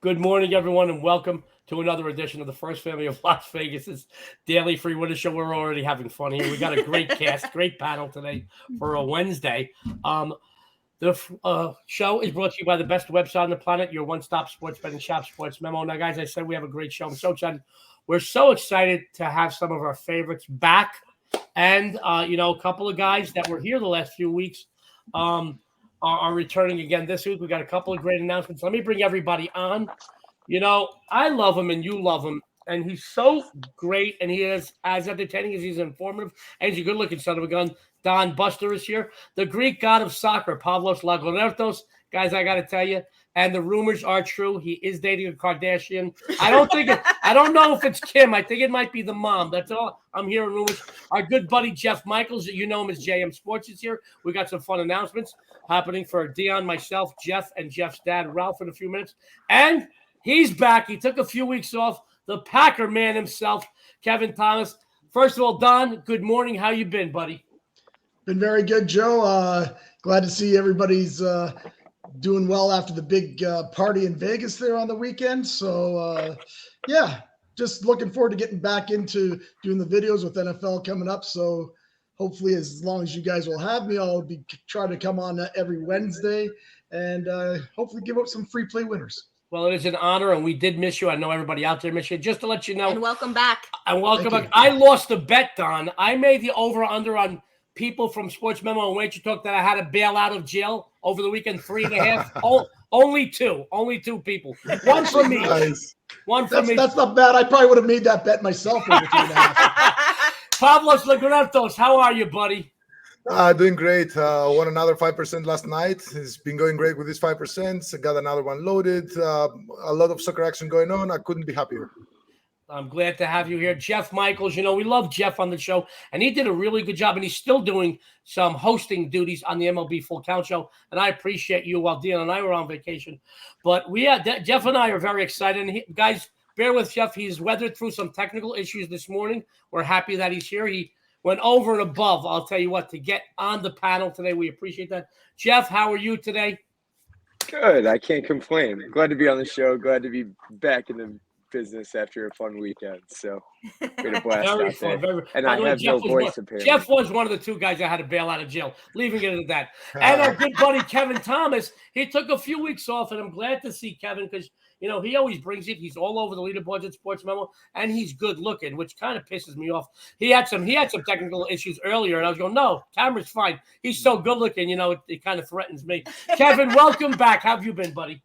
Good morning, everyone, and welcome to another edition of the First Family of Las Vegas's Daily Free Winner Show. We're already having fun here. We got a great cast, great panel today for a Wednesday. The show is brought to you by the best website on the planet, your one-stop sports betting shop, Sports Memo. Now, guys, I said we have a great show. I'm so excited. We're so excited to have some of our favorites back, and a couple of guys that were here the last few weeks. Are returning again this week. We got a couple of great announcements. Let me bring everybody on. I love him and you love him, and he's so great, and he is as entertaining as he's informative, and he's a good-looking son of a gun. Don Buster is here, the Greek god of soccer, Pavlos Lagueretos. Guys, I got to tell you, and the rumors are true. He is dating a Kardashian. I don't know if it's Kim. I think it might be the mom. That's all I'm hearing rumors. Our good buddy Jeff Michaels, you know him as JM Sports, is here. We got some fun announcements happening for Dionne, myself, Jeff, and Jeff's dad, Ralph, in a few minutes. And he's back. He took a few weeks off. The Packer man himself, Kevin Thomas. First of all, Don, good morning. How you been, buddy? Been very good, Joe. Glad to see everybody's doing well after the big party in Vegas there on the weekend. So, just looking forward to getting back into doing the videos with NFL coming up. So hopefully, as long as you guys will have me, I'll be trying to come on every Wednesday and hopefully give out some free play winners. Well, it is an honor, and we did miss you. I know everybody out there missed you. Just to let you know. And welcome back. I lost a bet, Don. I made the over-under on people from Sports Memo and Wager Talk that I had to bail out of jail over the weekend, 3.5. Only two people. One for me. Nice. One for me. That's not bad. I probably would have made that bet myself over 3.5. Pavlos Laguretos, how are you, buddy? Doing great. Won another 5% last night. It's been going great with these 5%. I got another one loaded. A lot of soccer action going on. I couldn't be happier. I'm glad to have you here. Jeff Michaels, we love Jeff on the show, and he did a really good job, and he's still doing some hosting duties on the MLB Full Count Show, and I appreciate you while Dionne and I were on vacation. But Jeff and I are very excited. And guys, bear with Jeff. He's weathered through some technical issues this morning. We're happy that he's here. He went over and above, I'll tell you what, to get on the panel today. We appreciate that. Jeff, how are you today? Good. I can't complain. Glad to be on the show. Glad to be back in the business after a fun weekend. So we had a blast out there. And I have no voice apparently. Jeff was one of the two guys that had to bail out of jail, leaving it at that. And our good buddy Kevin Thomas, he took a few weeks off, and I'm glad to see Kevin because he always brings it. He's all over the leaderboards at Sports Memo, and he's good looking, which kind of pisses me off. He had some technical issues earlier, and I was going, no, camera's fine. He's so good looking, it kind of threatens me. Kevin, welcome back. How have you been, buddy?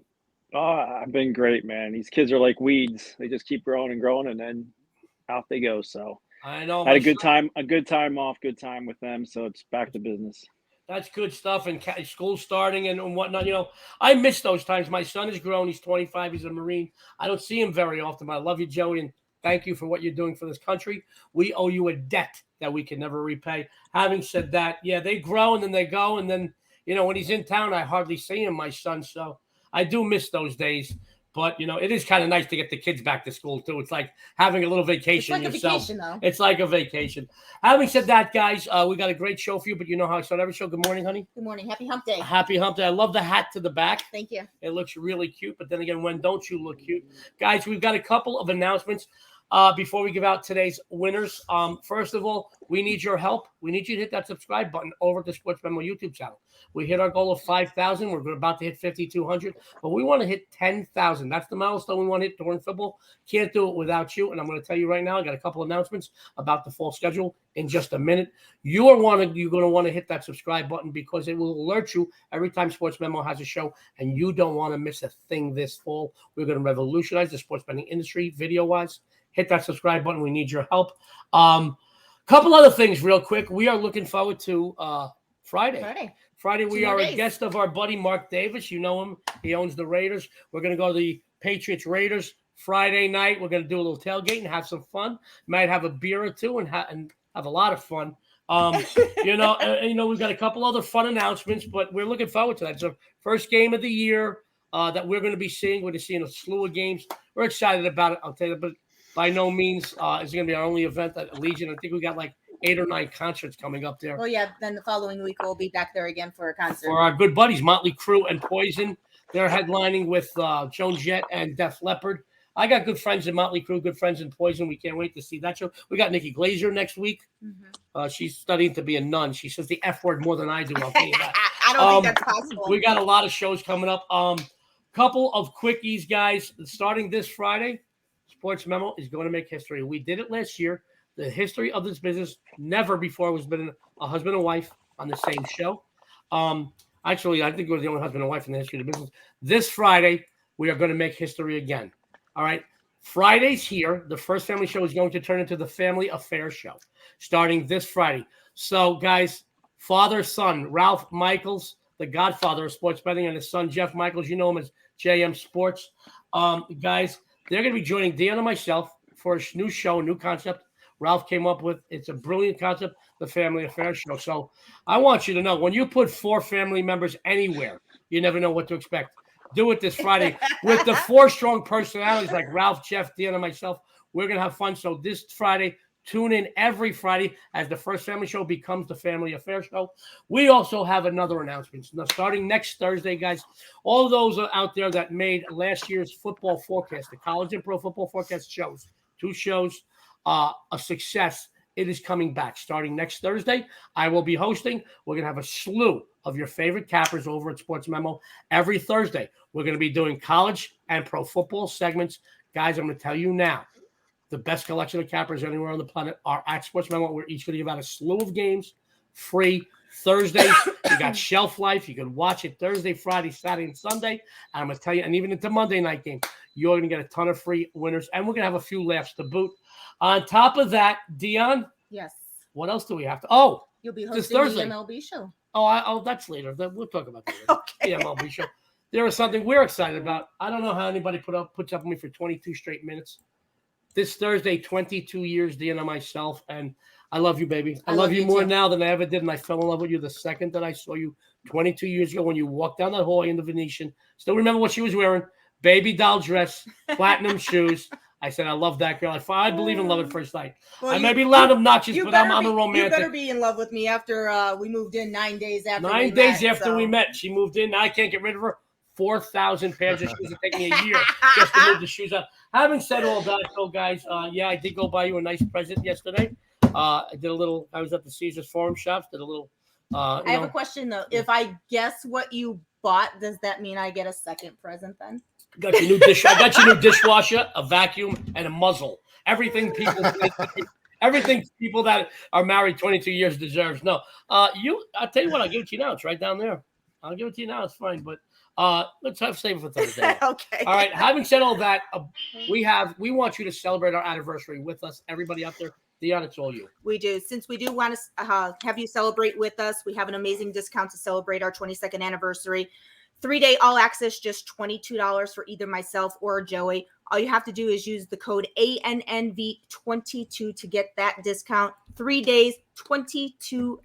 Oh, I've been great, man. These kids are like weeds. They just keep growing and growing, and then out they go. So I know. Had a good time off, good time with them. So it's back to business. That's good stuff, and school starting and whatnot. I miss those times. My son is grown. He's 25. He's a Marine. I don't see him very often. I love you, Joey, and thank you for what you're doing for this country. We owe you a debt that we can never repay. Having said that, they grow, and then they go, and then, when he's in town, I hardly see him, my son, so I do miss those days. But, it is kind of nice to get the kids back to school, too. It's like having a little vacation yourself. It's like a vacation, though. It's like a vacation. Having said that, guys, we got a great show for you, but you know how I start every show. Good morning, honey. Good morning. Happy hump day. Happy hump day. I love the hat to the back. Thank you. It looks really cute, but then again, when don't you look cute? Guys, we've got a couple of announcements before we give out today's winners. First of all, we need your help. We need you to hit that subscribe button over at the Sports Memo YouTube channel. We hit our goal of 5,000. We're about to hit 5,200, but we want to hit 10,000. That's the milestone we want to hit during football. Can't do it without you. And I'm going to tell you right now, I got a couple announcements about the fall schedule in just a minute. You're going to want to hit that subscribe button because it will alert you every time Sports Memo has a show, and you don't want to miss a thing this fall. We're going to revolutionize the sports betting industry video-wise. Hit that subscribe button. We need your help. Couple other things real quick. We are looking forward to Friday. We are a guest of our buddy Mark Davis. You know him. He owns the Raiders. We're going to go to the Patriots-Raiders Friday night. We're going to do a little tailgate and have some fun. Might have a beer or two and have a lot of fun. We've got a couple other fun announcements, but we're looking forward to that. It's the first game of the year that we're going to be seeing. We're going to see a slew of games. We're excited about it. I'll tell you, but by no means is it going to be our only event at Legion. I think we got like 8 or 9 concerts coming up there. Well, yeah, then the following week we'll be back there again for a concert. For our good buddies, Motley Crue and Poison. They're headlining with Joan Jett and Def Leppard. I got good friends in Motley Crue, good friends in Poison. We can't wait to see that show. We got Nikki Glaser next week. She's studying to be a nun. She says the F word more than I do. I'll tell you that. I don't think that's possible. We got a lot of shows coming up. Couple of quickies, guys. Starting this Friday, Sports Memo is going to make history. We did it last year. The history of this business, never before was been a husband and wife on the same show. Actually, I think we're the only husband and wife in the history of the business. This Friday, we are going to make history again. All right. Friday's here. The First Family Show is going to turn into the Family Affairs Show starting this Friday. So, guys, father, son, Ralph Michaels, the godfather of sports betting, and his son, Jeff Michaels, you know him as JM Sports. Guys, they're going to be joining Dionne and myself for a new show, a new concept Ralph came up with. It's a brilliant concept, the Family Affairs Show. So I want you to know, when you put 4 family members anywhere, you never know what to expect. Do it this Friday with the 4 strong personalities like Ralph, Jeff, Dionne, and myself. We're going to have fun. So this Friday, tune in every Friday as the First Family Show becomes the Family Affairs Show. We also have another announcement. Now, starting next Thursday, guys, all of those out there that made last year's football forecast, the college and pro football forecast shows, 2 shows, a success. It is coming back starting next Thursday. I will be hosting. We're going to have a slew of your favorite cappers over at Sports Memo every Thursday. We're going to be doing college and pro football segments. Guys, I'm going to tell you now, the best collection of cappers anywhere on the planet are at Sports Memo. We're each going to give out a slew of games free Thursdays. You got shelf life. You can watch it Thursday, Friday, Saturday, and Sunday. And I'm going to tell you, and even into Monday night game, you're going to get a ton of free winners. And we're going to have a few laughs to boot. On top of that, Dionne. Yes. What else do we have to? Oh, you'll be hosting the MLB show. Oh, that's later. We'll talk about that later. Okay. The MLB show. There is something we're excited about. I don't know how anybody puts up with me for 22 straight minutes. This Thursday, 22 years, Dionne and myself, and I love you, baby. I love you more now than I ever did, and I fell in love with you the second that I saw you 22 years ago when you walked down that hallway in the Venetian. Still remember what she was wearing. Baby doll dress, platinum shoes. I said, I love that girl. I believe in love at first sight. Well, I may be loud, obnoxious, but I'm a romantic. You better be in love with me after we moved in 9 days after 9 days after we met. She moved in. Now I can't get rid of her. 4,000 pairs of shoes. It took me a year just to move the shoes up. Having said all that, though, guys, I did go buy you a nice present yesterday. I was at the Caesars Forum Shops, did a little. I have a question, though. If I guess what you bought, does that mean I get a second present then? I got your new dishwasher, a vacuum, and a muzzle. Everything people that are married 22 years deserves. No, I'll tell you what, I'll give it to you now. It's right down there. I'll give it to you now. It's fine, but let's save it for Thursday. Okay. All right. Having said all that, we want you to celebrate our anniversary with us. Everybody out there, Dionne, it's all you. We do. Since we do want to have you celebrate with us, we have an amazing discount to celebrate our 22nd anniversary. 3-day all access, just $22 for either myself or Joey. All you have to do is use the code ANNV22 to get that discount. 3 days, $22.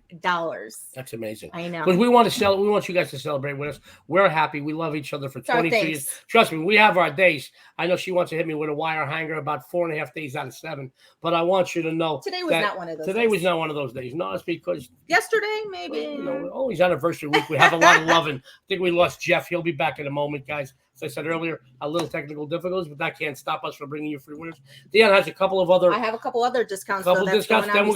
That's amazing. I know. Because we want you guys to celebrate with us. We're happy. We love each other for 22 years. Trust me, we have our days. I know she wants to hit me with a wire hanger about 4.5 days out of 7. But I want you to know today was not one of those. Today was not one of those days. No, it's because yesterday, maybe. Always anniversary week. We have a lot of loving. I think we lost Jeff. He'll be back in a moment, guys. As I said earlier, a little technical difficulties, but that can't stop us from bringing you free winners. Dionne has a couple of other. I have a couple other discounts. Then we're going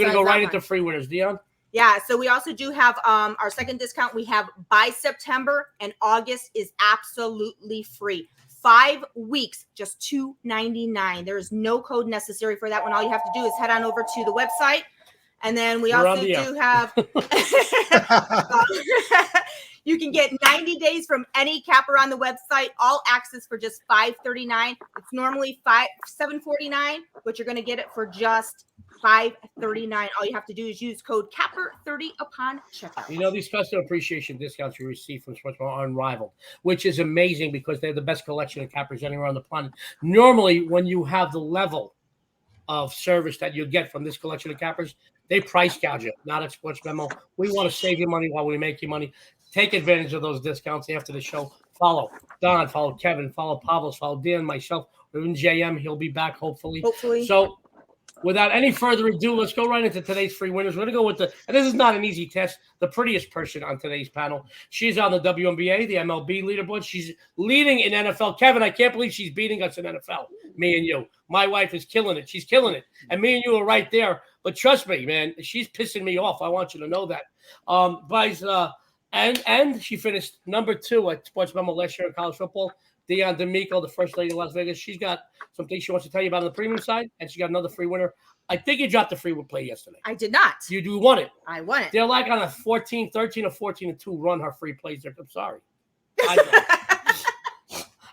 to go right into free winners. Dionne? Yeah, so we also do have our second discount. We have by September, and August is absolutely free. 5 weeks, just $2.99. There is no code necessary for that one. All you have to do is head on over to the website. And then we also do have you can get 90 days from any capper on the website, all access for just $5.39. It's normally $7.49, but you're going to get it for just $5.39. All you have to do is use code CAPPER30 upon checkout. These customer appreciation discounts you receive from Sportsman are unrivaled, which is amazing because they're the best collection of cappers anywhere on the planet. Normally, when you have the level of service that you get from this collection of cappers, they price gouge you. Not at Sports Memo. We want to save you money while we make you money. Take advantage of those discounts after the show. Follow Don, follow Kevin, follow Pavlos, follow Dan, myself, or even JM. He'll be back hopefully. Hopefully. So without any further ado, let's go right into today's free winners. We're going to go with and this is not an easy test, the prettiest person on today's panel. She's on the WNBA, the MLB leaderboard. She's leading in NFL. Kevin, I can't believe she's beating us in NFL, me and you. My wife is killing it. She's killing it. And me and you are right there. But trust me, man, she's pissing me off. I want you to know that. And she finished number 2 at Sports Memo last year in college football. Dionne D'Amico, the first lady of Las Vegas. She's got some things she wants to tell you about on the premium side, and she got another free winner. I think you dropped the free play yesterday. I did not. You won it. I won it. They're like on a 13 or 14-2 run, her free plays there. I'm sorry.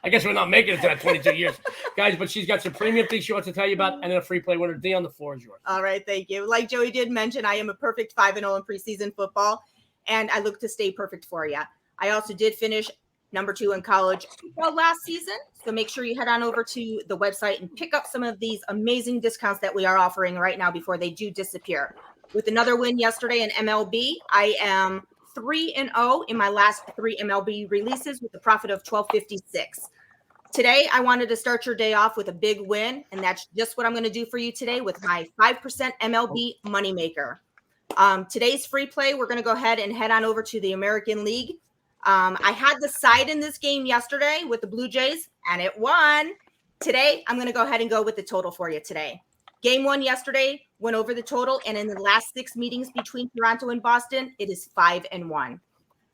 I guess we're not making it to that 22 years. Guys, but she's got some premium things she wants to tell you about, and then a free play winner. Dionne, the floor is yours. All right, thank you. Like Joey did mention, I am a perfect 5-0 in preseason football, and I look to stay perfect for you. I also did finish number 2 in college last season. So make sure you head on over to the website and pick up some of these amazing discounts that we are offering right now before they do disappear. With another win yesterday in MLB, I am 3-0 in my last 3 MLB releases with a profit of $12.56. Today, I wanted to start your day off with a big win, and that's just what I'm going to do for you today with my 5% MLB moneymaker. Today's free play, we're going to go ahead and head on over to the American League. I had the side in this game yesterday with the Blue Jays, and it won. Today, I'm going to go ahead and go with the total for you today. Game 1 yesterday went over the total, and in the last 6 meetings between Toronto and Boston, it is 5-1.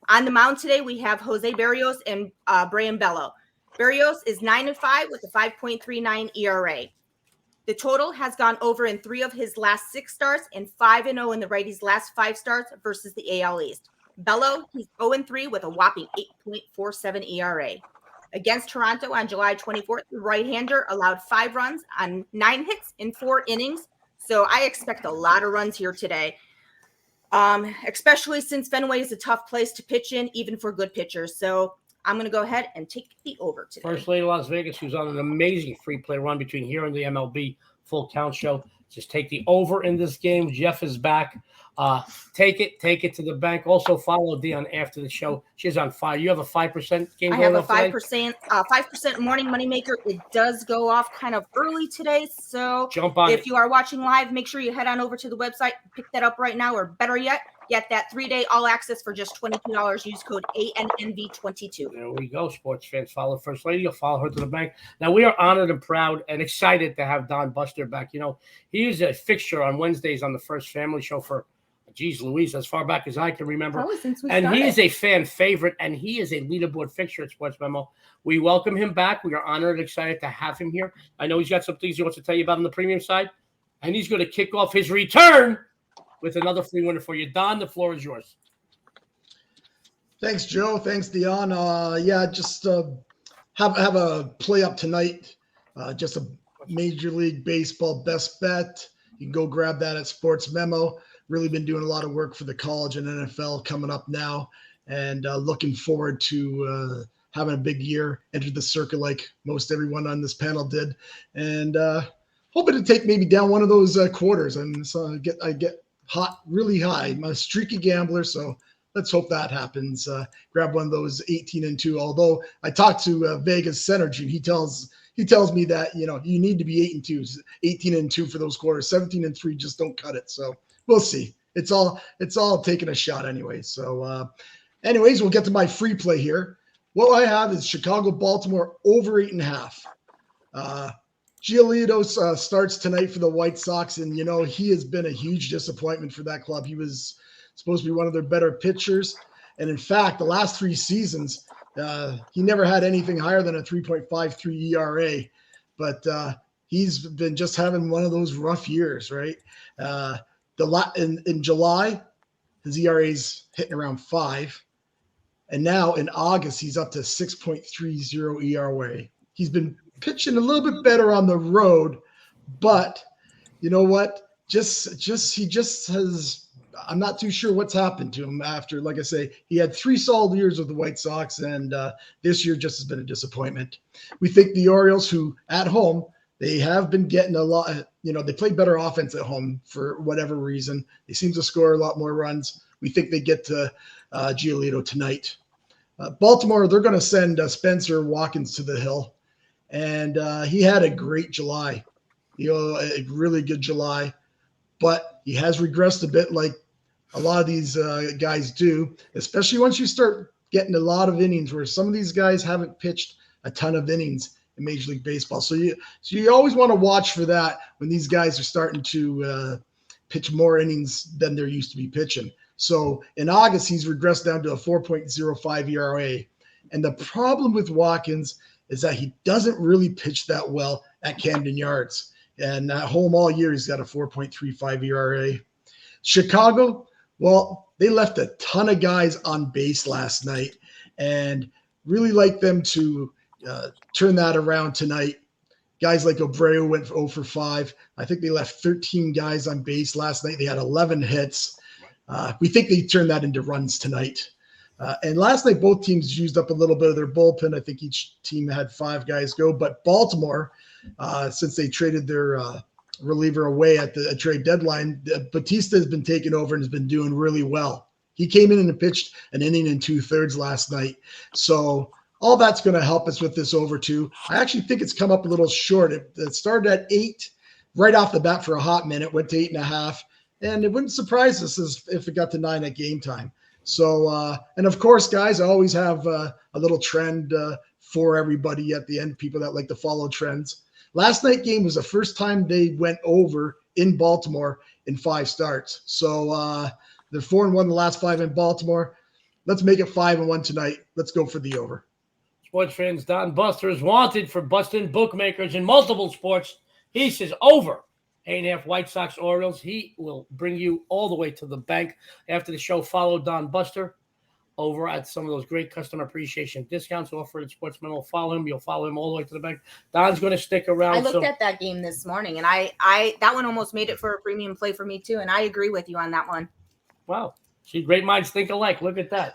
On the mound today, we have Jose Berrios and Brian Bello. Berrios is 9-5 with a 5.39 ERA. The total has gone over in 3 of his last 6 starts and 5-0 in the righty's last 5 starts versus the AL East. Bello, he's 0-3 with a whopping 8.47 ERA. Against Toronto on July 24th, the right-hander allowed 5 runs on 9 hits in 4 innings. So I expect a lot of runs here today, especially since Fenway is a tough place to pitch in, even for good pitchers. So I'm going to go ahead and take the over today. First lady of Las Vegas, who's on an amazing free play run between here and the MLB full count show. Just take the over in this game. Jeff is back. Take it to the bank. Also follow Dionne after the show. She's on fire. You have a 5% game. I have a 5% morning moneymaker. It does go off kind of early today, so jump on. If you are watching live, make sure you head on over to the website, pick that up right now, or better yet, get that 3-day all access for just $22. Use code ANNV22. There we go, sports fans. Follow First Lady. You'll follow her to the bank. Now, we are honored and proud and excited to have Don Buster back. You know, he is a fixture on Wednesdays on the First Family Show for, geez Louise, as far back as I can remember. Probably since we and started. He is a fan favorite, and he is a leaderboard fixture at Sports Memo. We welcome him back. We are honored and excited to have him here. I know he's got some things he wants to tell you about on the premium side, and he's going to kick off his return with another free winner for you. Don, the floor is yours. Thanks, Joe. Thanks, Dionne. Just have a play up tonight. Just a Major League Baseball best bet. You can go grab that at Sports Memo. Really been doing a lot of work for the college and NFL coming up now, and looking forward to having a big year. Entered the circuit like most everyone on this panel did, and hoping to take maybe down one of those quarters. And so I get hot, really high. I'm a streaky gambler, so let's hope that happens. Grab one of those 18-2. Although I talked to Vegas Synergy, he tells me that you need to be 8-2, 18-2 for those quarters. 17-3 just don't cut it. So we'll see. It's all taking a shot anyway. So, anyways, we'll get to my free play here. What I have is Chicago, Baltimore over 8.5. Giolito's starts tonight for the White Sox, and he has been a huge disappointment for that club. He was supposed to be one of their better pitchers, and in fact, the last 3 seasons, he never had anything higher than a 3.53 ERA. But he's been just having one of those rough years, right? In July, his ERA's hitting around 5, and now in August he's up to 6.30 ERA. He's been pitching a little bit better on the road, but you know what? He just has. I'm not too sure what's happened to him after. Like I say, he had 3 solid years with the White Sox, and this year just has been a disappointment. We think the Orioles, who at home they have been getting a lot. They play better offense at home for whatever reason. They seem to score a lot more runs. We think they get to Giolito tonight. Baltimore, they're going to send Spencer Watkins to the hill. And he had a great July. a really good July, but he has regressed a bit like a lot of these guys do, especially once you start getting a lot of innings where some of these guys haven't pitched a ton of innings in Major League Baseball. So you always want to watch for that when these guys are starting to pitch more innings than they're used to be pitching. So in August, he's regressed down to a 4.05 ERA. And the problem with Watkins is that he doesn't really pitch that well at Camden Yards. And at home all year, he's got a 4.35 ERA. Chicago, well, they left a ton of guys on base last night and really like them to turn that around tonight. Guys like Abreu went 0 for 5. I think they left 13 guys on base last night. They had 11 hits. We think they turned that into runs tonight. And last night, both teams used up a little bit of their bullpen. I think each team had 5 guys go. But Baltimore, since they traded their reliever away at the trade deadline, Batista has been taking over and has been doing really well. He came in and pitched an inning and 2/3 last night. So all that's going to help us with this over 2. I actually think it's come up a little short. It started at 8 right off the bat for a hot minute, went to 8.5. And it wouldn't surprise us if it got to 9 at game time. So, and of course, guys, I always have a little trend for everybody at the end, people that like to follow trends. Last night game was the first time they went over in Baltimore in 5 starts. So they're 4-1 the last 5 in Baltimore. Let's make it 5-1 tonight. Let's go for the over. Sports fans, Don Buster is wanted for busting bookmakers in multiple sports. He says over 8.5 White Sox Orioles. He will bring you all the way to the bank. After the show, follow Don Buster over at some of those great customer appreciation discounts offered at Sportsman. Will follow him. You'll follow him all the way to the bank. Don's going to stick around. I looked at that game this morning, and I that one almost made it for a premium play for me too, and I agree with you on that one. Wow. See, great minds think alike. Look at that.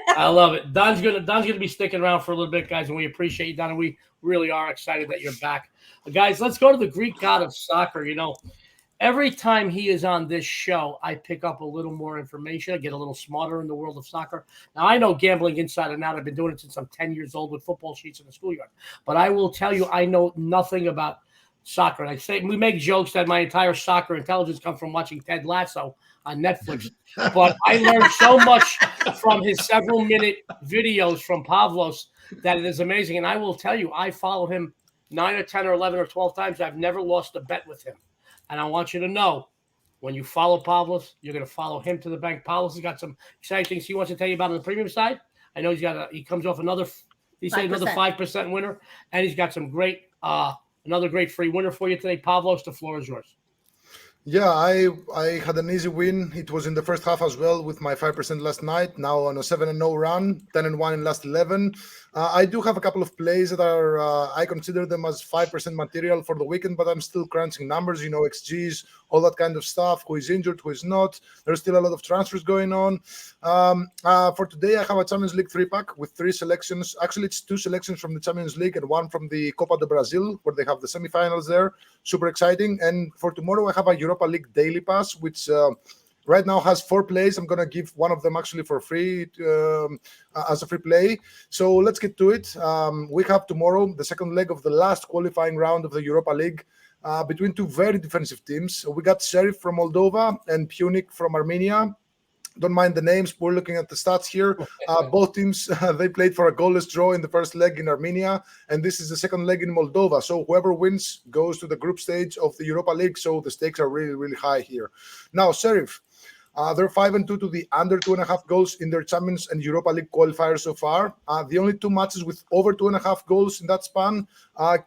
I love it. Don's gonna be sticking around for a little bit, guys, and we appreciate you, Don, and we really are excited that you're back. Guys, let's go to the Greek god of soccer. You know, every time he is on this show, I pick up a little more information. I get a little smarter in the world of soccer. Now, I know gambling inside and out. I've been doing it since I'm 10 years old with football sheets in the schoolyard. But I will tell you, I know nothing about soccer. And I say we make jokes that my entire soccer intelligence comes from watching Ted Lasso on Netflix. But I learned so much from his several-minute videos from Pavlos that it is amazing. And I will tell you, I follow him 9 or 10 or 11 or 12 times. I've never lost a bet with him. And I want you to know, when you follow Pavlos, you're going to follow him to the bank. Pavlos has got some exciting things he wants to tell you about on the premium side. I know he comes off another 5% winner, and he's got some great another great free winner for you today. Pavlos, the floor is yours. Yeah, I had an easy win. It was in the first half as well with my 5% last night. Now on a 7-0 run, 10-1 in last 11. I do have a couple of plays that are, I consider them as 5% material for the weekend, but I'm still crunching numbers, you know, XGs, all that kind of stuff, who is injured, who is not. There's still a lot of transfers going on. For today, I have a Champions League 3-pack with 3 selections. Actually, it's 2 selections from the Champions League and 1 from the Copa do Brasil, where they have the semifinals there. Super exciting. And for tomorrow, I have a Europa League Daily Pass, which right now has 4 plays. I'm going to give one of them actually for free as a free play. So let's get to it. We have tomorrow the second leg of the last qualifying round of the Europa League between 2 very defensive teams. We got Sheriff from Moldova and Pyunik from Armenia. Don't mind the names. We're looking at the stats here. Both teams, they played for a goalless draw in the first leg in Armenia, and this is the second leg in Moldova. So whoever wins goes to the group stage of the Europa League. So the stakes are really, really high here. Now, Sheriff, they're 5-2 to the under 2.5 goals in their Champions and Europa League qualifiers so far. The only 2 matches with over 2.5 goals in that span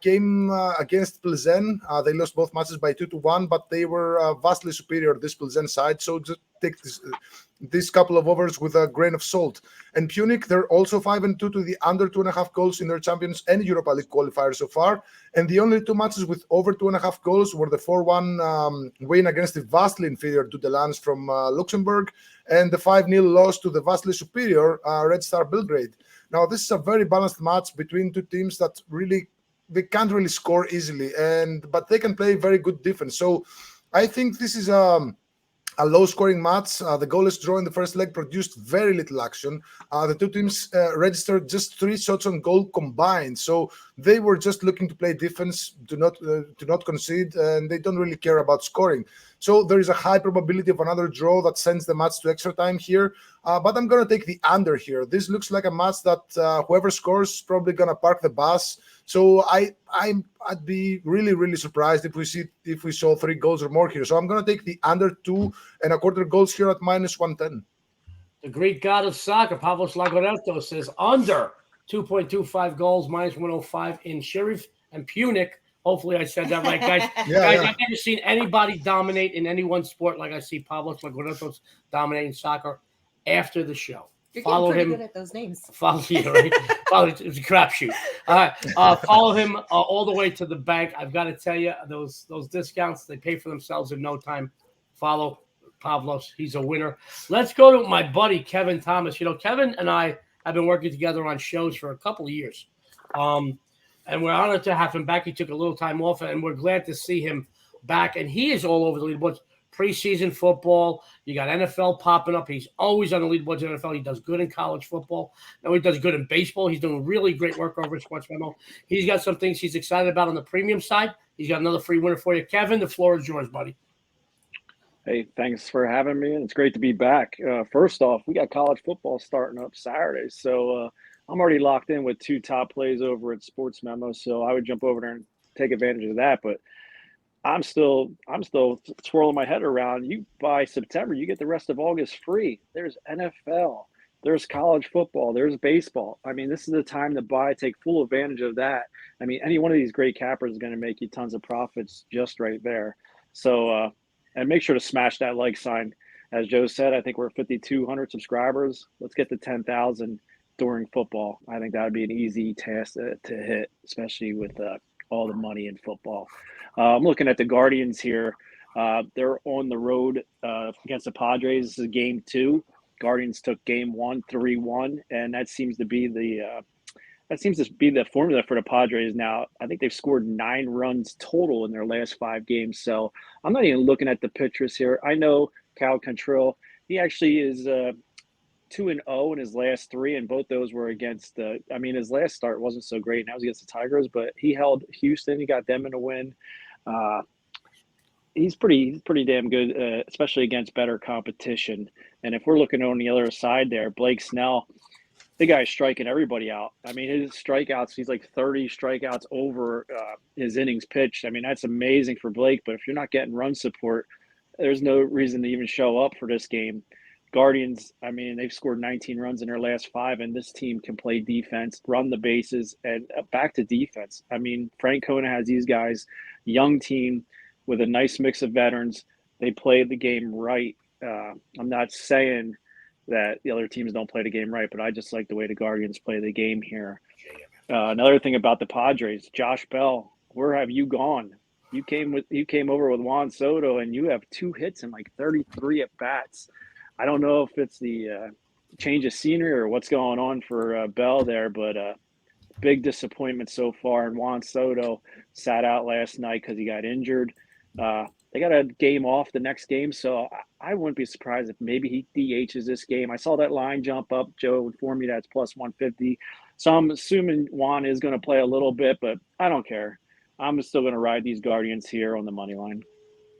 came against Plzen. They lost both matches by 2-1, but they were vastly superior, this Plzen side. So just take this couple of overs with a grain of salt. And Pyunik, they're also 5-2 to the under 2.5 goals in their Champions and Europa League qualifiers so far. And the only 2 matches with over 2.5 goals were the 4-1 win against the vastly inferior Dudelange from Luxembourg and the 5-0 loss to the vastly superior Red Star Belgrade. Now, this is a very balanced match between 2 teams that really, they can't really score easily, but they can play very good defense. So I think this is a low-scoring match. The goalless draw in the first leg produced very little action. The two teams registered just 3 shots on goal combined, so they were just looking to play defense, to not concede, and they don't really care about scoring. So there is a high probability of another draw that sends the match to extra time here. But I'm going to take the under here. This looks like a match that whoever scores is probably going to park the bus. So I'd be really, really surprised if we saw 3 goals or more here. So I'm going to take the under 2.25 goals here at -110. The Greek god of soccer, Pavlos Lagueretos, says under 2.25 goals, -105 in Sheriff and Pyunik. Hopefully I said that right, guys. I've never seen anybody dominate in any one sport like I see Pavlos Lagueretos dominating soccer after the show. You're follow getting pretty him. good at those names. Follow you, right? It's a crapshoot. Follow him all the way to the bank. I've got to tell you, those discounts, they pay for themselves in no time. Follow Pavlos. He's a winner. Let's go to my buddy, Kevin Thomas. You know, Kevin and I have been working together on shows for a couple of years. And we're honored to have him back. He took a little time off, and we're glad to see him back. And he is all over the leaderboards. Preseason football, you got NFL popping up. He's always on the leaderboards in NFL. He does good in college football. Now he does good in baseball. He's doing really great work over at Sports Memo. He's got some things he's excited about on the premium side. He's got another free winner for you. Kevin, the floor is yours, buddy. Hey, thanks for having me. It's great to be back. First off, we got college football starting up Saturday. So I'm already locked in with 2 top plays over at Sports Memo. So I would jump over there and take advantage of that. But I'm still swirling my head around. By September, you get the rest of August free. There's NFL, there's college football, there's baseball. I mean, this is the time to buy, take full advantage of that. I mean, any one of these great cappers is going to make you tons of profits just right there. So, and make sure to smash that like sign. As Joe said, I think we're 5,200 subscribers. Let's get to 10,000 during football. I think that would be an easy task to hit, especially with all the money in football. I'm looking at the Guardians here. They're on the road against the Padres. This is game 2. Guardians took game 1, 3-1, and that seems to be the formula for the Padres now. I think they've scored 9 runs total in their last 5 games. So I'm not even looking at the pitchers here. I know Cal Cantrell. He actually is 2-0 in his last 3, and both those were against his last start wasn't so great, and that was against the Tigers, but he held Houston. He got them in a win. He's pretty damn good, especially against better competition. And if we're looking on the other side there, Blake Snell, the guy's striking everybody out. I mean, his strikeouts, he's like 30 strikeouts over his innings pitched. I mean, that's amazing for Blake, but if you're not getting run support, there's no reason to even show up for this game. Guardians, I mean, they've scored 19 runs in their last 5, and this team can play defense, run the bases, and back to defense. I mean, Frank Kona has these guys, young team with a nice mix of veterans. They play the game right. I'm not saying that the other teams don't play the game right, but I just like the way the Guardians play the game here. Another thing about the Padres, Josh Bell, where have you gone? You came over with Juan Soto, and you have 2 hits and like 33 at bats. I don't know if it's the change of scenery or what's going on for Bell there, but big disappointment so far. And Juan Soto sat out last night because he got injured. They got a game off the next game, so I wouldn't be surprised if maybe he DHs this game. I saw that line jump up. Joe informed me that's plus 150. So I'm assuming Juan is going to play a little bit, but I don't care. I'm still going to ride these Guardians here on the money line.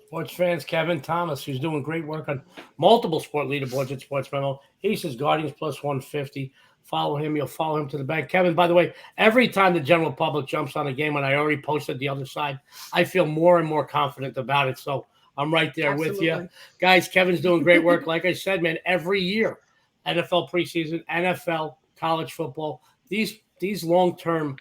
Sports fans, Kevin Thomas, who's doing great work on multiple sport leaderboards at Sports Memo. He says Guardians plus 150. Follow him. You'll follow him to the bank. Kevin, by the way, every time the general public jumps on a game, and I already posted the other side, I feel more and more confident about it. So I'm right there with you. Guys, Kevin's doing great work. Like I said, man, every year, NFL preseason, NFL, college football, these long-term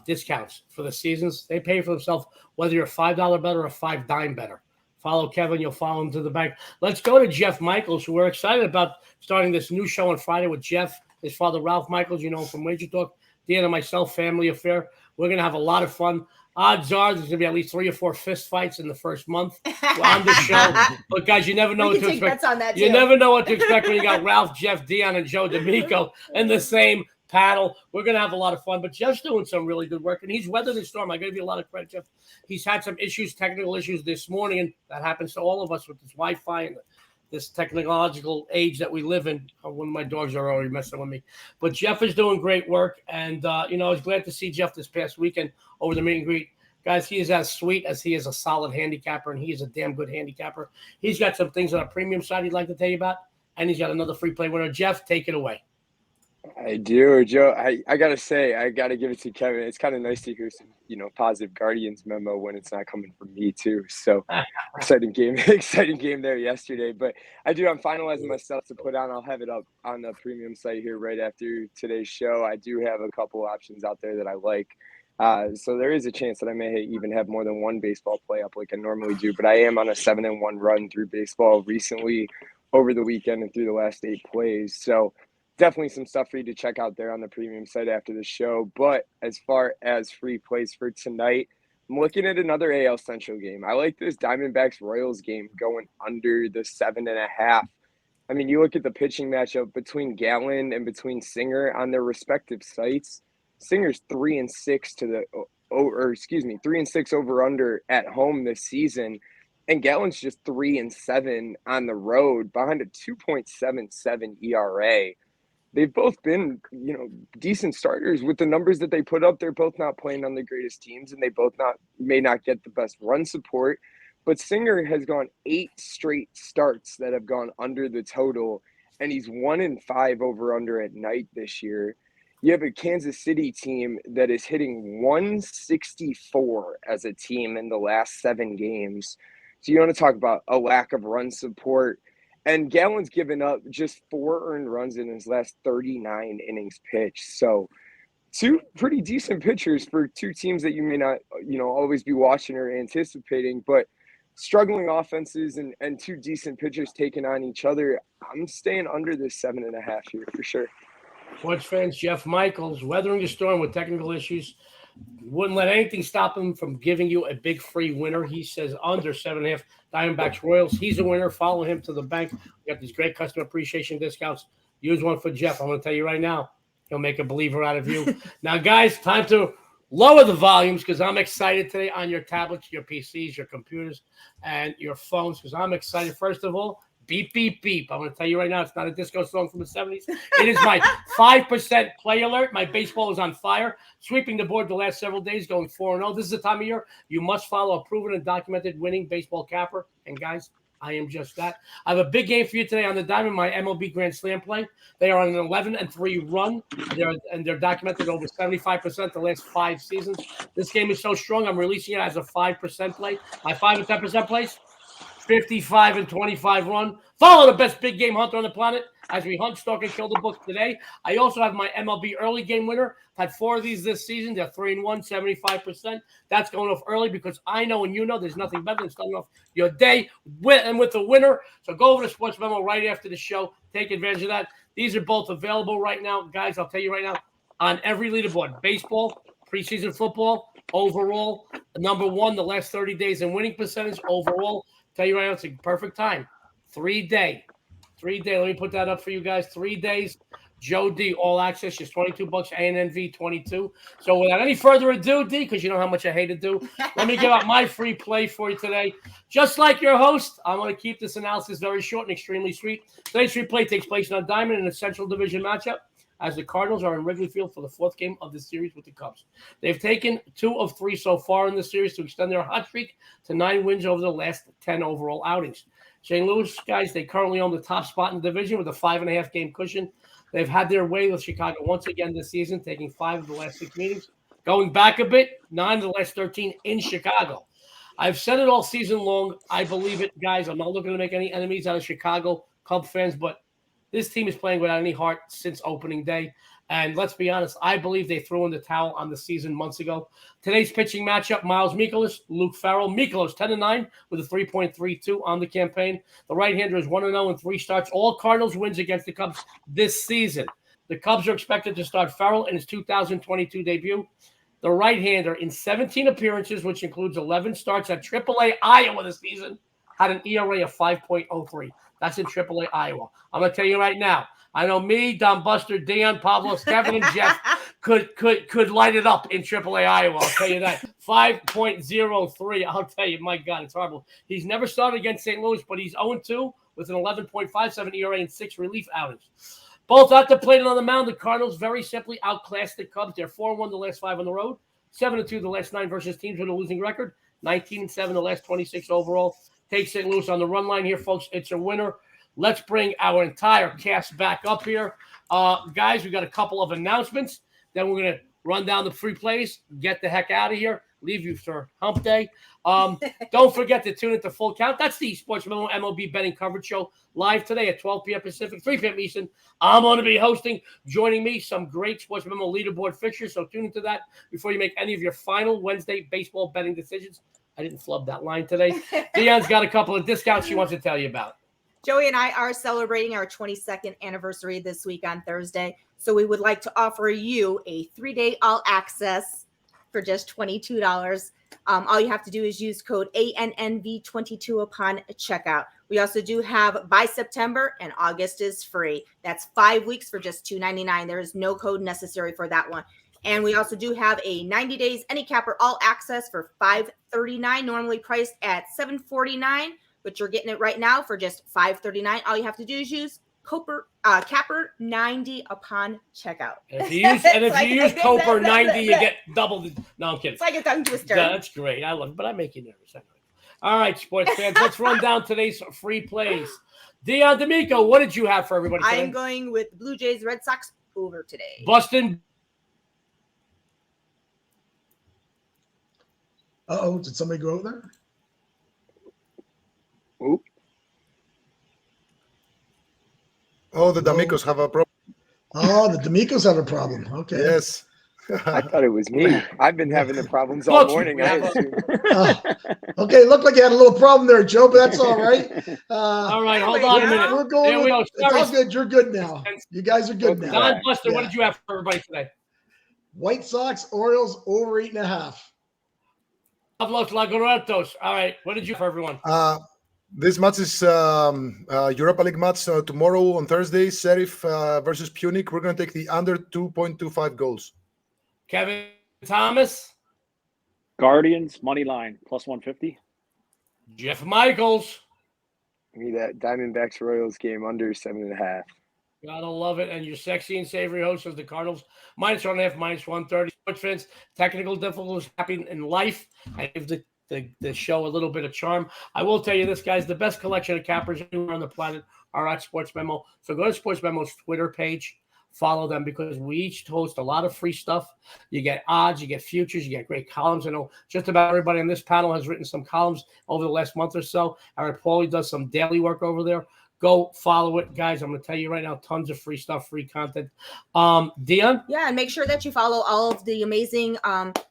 discounts for the seasons, they pay for themselves, whether you're a $5 better or a $5 better. Follow Kevin. You'll follow him to the bank. Let's go to Jeff Michaels, who we're excited about starting this new show on Friday with Jeff, his father, Ralph Michaels, you know, from Wager Talk, Dionne and myself, family affair. We're going to have a lot of fun. Odds are there's going to be at least 3 or 4 fist fights in the first month on the show. But, guys, you never know what to expect. You never know what to expect when you got Ralph, Jeff, Dionne, and Joe D'Amico in the same paddle. We're going to have a lot of fun. But Jeff's doing some really good work, and he's weathered the storm. I got to give you a lot of credit, Jeff. He's had some issues, technical issues this morning, and that happens to all of us with this Wi-Fi and this technological age that we live in. One of my dogs are already messing with me. But Jeff is doing great work, and, I was glad to see Jeff this past weekend over the meet and greet. Guys, he is as sweet as he is a solid handicapper, and he is a damn good handicapper. He's got some things on a premium side he'd like to tell you about, and he's got another free play winner. Jeff, take it away. I do, Joe. I got to say, I got to give it to Kevin. It's kind of nice to hear some, positive Guardians memo when it's not coming from me too. So exciting game there yesterday. But I'm finalizing my stuff to put on. I'll have it up on the premium site here right after today's show. I do have a couple options out there that I like. So there is a chance that I may even have more than one baseball play up like I normally do. But I am on a 7-1 run through baseball recently over the weekend and through the last 8 plays. So definitely some stuff for you to check out there on the premium site after the show. But as far as free plays for tonight, I'm looking at another AL Central game. I like this Diamondbacks Royals game going under the 7.5. I mean, you look at the pitching matchup between Gallen and between Singer on their respective sites. Singer's 3-6 3-6 over under at home this season. And Gallen's just 3-7 on the road behind a 2.77 ERA. They've both been, decent starters with the numbers that they put up. They're both not playing on the greatest teams, and they both may not get the best run support. But Singer has gone 8 straight starts that have gone under the total, and he's 1-5 over under at night this year. You have a Kansas City team that is hitting 164 as a team in the last 7 games. So you want to talk about a lack of run support. And Gallen's given up just 4 earned runs in his last 39 innings pitched. So 2 pretty decent pitchers for 2 teams that you may not, always be watching or anticipating, but struggling offenses and 2 decent pitchers taking on each other. I'm staying under this 7.5 here for sure. Sports fans, Jeff Michaels, weathering the storm with technical issues. Wouldn't let anything stop him from giving you a big free winner. He says under 7.5 Diamondbacks Royals. He's a winner. Follow him to the bank. We got these great customer appreciation discounts. Use one for Jeff. I'm going to tell you right now, he'll make a believer out of you. Now, guys, time to lower the volumes because I'm excited today on your tablets, your PCs, your computers, and your phones because I'm excited. First of all, beep, beep, beep. I'm going to tell you right now, it's not a disco song from the 70s. It is my 5% play alert. My baseball is on fire, sweeping the board the last several days, going 4-0. This is the time of year you must follow a proven and documented winning baseball capper. And, guys, I am just that. I have a big game for you today on the Diamond, my MLB Grand Slam play. They are on an 11-3 run. They're documented over 75% the last 5 seasons. This game is so strong, I'm releasing it as a 5% play. My 5 and 10% plays, 55-25 run. Follow the best big game hunter on the planet as we hunt, stalk, and kill the book today. I also have my MLB early game winner. Had 4 of these this season. They're 3-1, 75%. That's going off early because I know and there's nothing better than starting off your day with a winner. So go over to Sports Memo right after the show. Take advantage of that. These are both available right now. Guys, I'll tell you right now, on every leaderboard, baseball, preseason football, overall, number 1 the last 30 days in winning percentage, overall. Tell you right now, it's a perfect time. 3-day. Let me put that up for you guys. 3 days. Joe D, all access, just $22. ANNV, 22. So without any further ado, D, because you know how much I hate to do, let me give out my free play for you today. Just like your host, I'm going to keep this analysis very short and extremely sweet. Today's free play takes place on Diamond in a Central Division matchup as the Cardinals are in Wrigley Field for the 4th game of the series with the Cubs. They've taken 2 of 3 so far in the series to extend their hot streak to 9 wins over the last 10 overall outings. St. Louis, guys, they currently own the top spot in the division with a 5.5 game cushion. They've had their way with Chicago once again this season, taking 5 of the last 6 meetings. Going back a bit, 9 of the last 13 in Chicago. I've said it all season long. I believe it, guys. I'm not looking to make any enemies out of Chicago Cub fans, but this team is playing without any heart since opening day. And let's be honest, I believe they threw in the towel on the season months ago. Today's pitching matchup, Miles Mikolas, Luke Farrell. Mikolas, 10-9 with a 3.32 on the campaign. The right-hander is 1-0 in 3 starts. All Cardinals wins against the Cubs this season. The Cubs are expected to start Farrell in his 2022 debut. The right-hander in 17 appearances, which includes 11 starts at AAA Iowa this season, had an ERA of 5.03. That's in AAA Iowa. I'm going to tell you right now, I know me, Don Buster, Dion, Pavlos, Kevin, and Jeff could light it up in AAA Iowa. I'll tell you that. 5.03. I'll tell you, my God, it's horrible. He's never started against St. Louis, but he's 0-2 with an 11.57 ERA and 6 relief outings. Both at the plate and on the mound, the Cardinals very simply outclassed the Cubs. They're 4-1 the last 5 on the road, 7-2 the last 9 versus teams with a losing record, 19-7 the last 26 overall. Take St. Louis on the run line here, folks. It's a winner. Let's bring our entire cast back up here. Guys, we got a couple of announcements. Then we're going to run down the free plays, get the heck out of here, leave you for hump day. Don't forget to tune into Full Count. That's the Sports Memo MLB betting coverage show live today at 12 p.m. Pacific, 3 p.m. Eastern. I'm going to be hosting. Joining me, some great Sports Memo leaderboard fixtures, so tune into that before you make any of your final Wednesday baseball betting decisions. I didn't flub that line today. Dion's got a couple of discounts she wants to tell you about. Joey and I are celebrating our 22nd anniversary this week on Thursday. So we would like to offer you a 3-day all access for just $22. All you have to do is use code ANNV22 upon checkout. We also do have by September, and August is free. That's 5 weeks for just $2.99. There is no code necessary for that one. And we also do have a 90 days any capper all access for $5.39, normally priced at $7.49, but you're getting it right now for just $5.39. All you have to do is use Capper 90 upon checkout. And if you use Cooper 90, you get double. No, I'm kidding. It's like a tongue twister. Yeah, that's great. I love it, but I make you nervous. All right, sports fans, let's run down today's free plays. Dionne D'Amico, what did you have for everybody today? I am going with Blue Jays Red Sox over today. Boston. Uh-oh, did somebody go over there? Oop. Oh, the D'Amicos have a problem. Oh, the D'Amicos have a problem. Okay. Yes. I thought it was me. I've been having the problems all morning. I assume. Okay, looked like you had a little problem there, Joe, but that's all right. All right, hold on a minute. We're going. Here we go. It's all good. You're good now. You guys are good now. Don Buster, what did you have for everybody today? White Sox, Orioles over 8.5. Pavlos, Laguretos. All right, what did you have for everyone? This match is Europa League match tomorrow on Thursday. Sheriff versus Pyunik. We're going to take the under 2.25 goals. Kevin Thomas. Guardians, money line, plus 150. Jeff Michaels. Give me that Diamondbacks Royals game under 7.5. Gotta love it. And your sexy and savory host is the Cardinals. -1.5, -130. Sports fans, technical difficulties happen in life. I give the show a little bit of charm. I will tell you this, guys, the best collection of cappers anywhere on the planet are at Sports Memo. So go to Sports Memo's Twitter page, follow them, because we each host a lot of free stuff. You get odds, you get futures, you get great columns. I know just about everybody on this panel has written some columns over the last month or so. Aaron Paulie does some daily work over there. Go follow it, guys. I'm going to tell you right now, tons of free stuff, free content. Dionne? Yeah, and make sure that you follow all of the amazing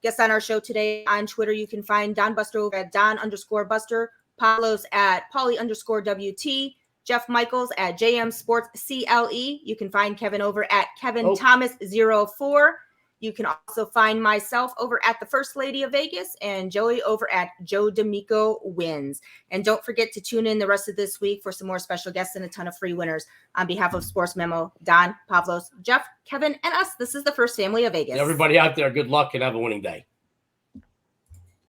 guests on our show today on Twitter. You can find Don Buster over at Don_Buster, Pavlos at Pauly_WT, Jeff Michaels at JM Sports CLE. You can find Kevin over at Kevin Thomas 04. You can also find myself over at the First Lady of Vegas and Joey over at Joe D'Amico Wins. And don't forget to tune in the rest of this week for some more special guests and a ton of free winners. On behalf of Sports Memo, Don, Pavlos, Jeff, Kevin, and us, this is the First Family of Vegas. Everybody out there, good luck and have a winning day.